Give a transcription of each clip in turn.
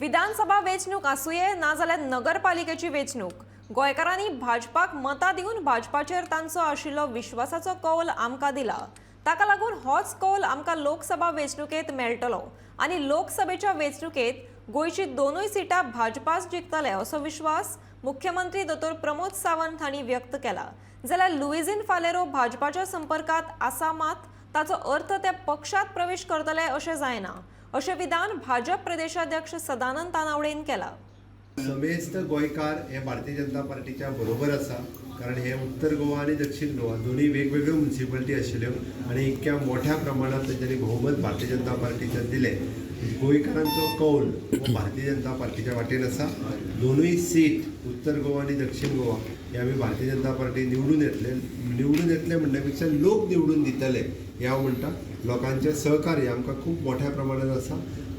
विधानसभा वेंचणूक आसूये ना जाल्यार नगरपालिकेची वेंचणूक गोंयकारांनी भाजपाक मतां दिवन भाजपाचेर तांचो आशिल्लो विश्वासाचो कौल आमकां दिला। ताका लागून होच कौल आमकां लोकसभा वेंचणुकेंत मेळटलो आनी लोकसभेच्या वेंचणुकेंत गोंयची दोनूय सिटां भाजपाच जिखतले असो विश्वास मुख्यमंत्री दोतोर प्रमोद सावंत हांणी व्यक्त केला। जाल्यार लुईझीन फालेरो भाजपाच्या संपर्कात आसा, मात ताचो अर्थ ते पक्षात प्रवेश करतले अशें जायना अशें विधान भाजप प्रदेशाध्यक्ष सदानंद तानावडेन केला। समेस्त गोंयकार हे भारतीय जनता पार्टीच्या बरोबर आसा, कारण हे उत्तर गोवा आणि दक्षिण गोवा दोन्ही वेगवेगळ्यो म्युनिसिपालिटी आशिल्ल्यो आणि इतक्या मोठ्या प्रमाणात तांच्यांनी भोवमत भारतीय जनता पार्टीच्या दिले। गोंयकारांचो कौल हो भारतीय जनता पार्टीच्या वाटेन आसा। दोनूय सीट उत्तर गोवा आणि दक्षिण गोवा हे आमी भारतीय जनता पार्टी निवडून येतले म्हणण्यापेक्षा लोक निवडून दितले हे हांव म्हणटा। लोकांचें सहकार्य आमकां खूब मोठ्या प्रमाणात आसा।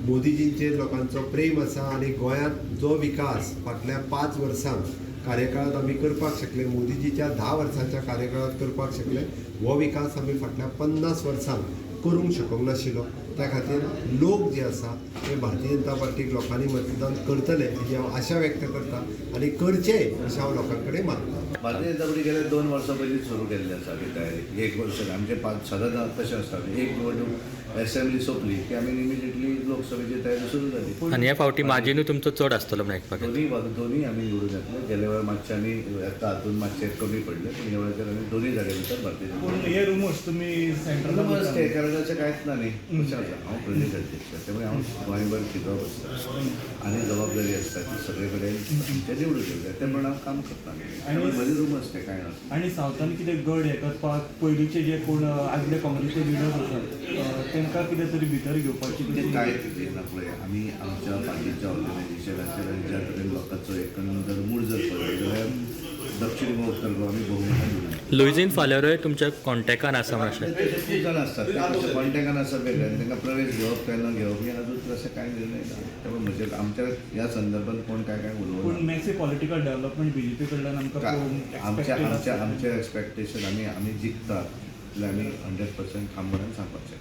मोदीजींचेर लोकांचो प्रेम आसा आणि गोंयांत जो विकास फाटल्या 5 वर्सांत कार्यकाळात आमी करपाक शकले, मोदीजीच्या 10 वर्सांच्या कार्यकाळात करपाक शकले, हो विकास आमी फाटल्या 50 वर्सांक करूंक शकूंक नाशिल्लो। त्या खातीर लोक जे आसा ते भारतीय जनता पार्टीक लोकांनी मतदान करतले हेची हांव आशा व्यक्त करता आणि करचे अशें हांव लोकां कडेन मागता। भारतीय जनता पार्टी गेल्या 2 वर्सां पयलीं सुरू केल्ली आसा ती तयारी। 1 वर्स आमचे 5 सदां कशें आसता, एक निवडणूक असेंब्ली सोंपली की आमी इमिजिएटली लोकसभेची तयारी सुरू जाली। आणि ह्या फावटी मार्जिनूय तुमचो चड आसतलो म्हणून दोन्ही आमी निवडून येतले। गेल्या वेळा मातशे आमी येता हातून मातशे कमी पडले, पण ह्या वेळाचेर आमी दोन्ही जागे भितर भारतीय जनता हे रुमर्स तुम्ही सेंट्रल ते कारण अशें कांयच ना न्ही। कशें आसा, हांव प्रदेश अध्यक्ष, त्यामुळे हांव गोंयभर फिरप आसता आनी जबाबदारी आसता ती सगळे कडेन आमचे निवडून येवले ते म्हणून हांव काम करता आनी म्हजे रुमर्स ते कांय ना। आणि सावथान कितें गड हे करपाक पयलींचे जे कोण आदले काँग्रेसचे लिडर्स आसात तांकां कितें तरी भितर घेवपाची ते काय ना पळय, आमी आमच्या पार्टीच्या ऑर्गनायझेशनाचेर आनी ज्या कडेन लोकांचो एकंदर मूड जर पळयत जाल्यार दक्षिण गोवा उत्तर गोवा आमी भोवमतान निवडून लुईझीन फालेरोय तुमच्या कॉन्टॅक्टान आसा मातशें। खूब जाण आसतात ते कॉन्टॅक्टान आसा वेगळे, तांकां प्रवेश घेवप काय न घेवप हे अजून अशें कांय निर्णय ना। त्यामुळे म्हजे आमच्या ह्या संदर्भात कोण काय काय पूण उलोवना। मॅक्सी पॉलिटिकल डेव्हलपमेंट बीजेपी कडल्यान आमकां आमचे एक्सपेक्टेशन आमी जिखतात जाल्यार आमी 100% ठाम म्हणून सांगपाक शकता।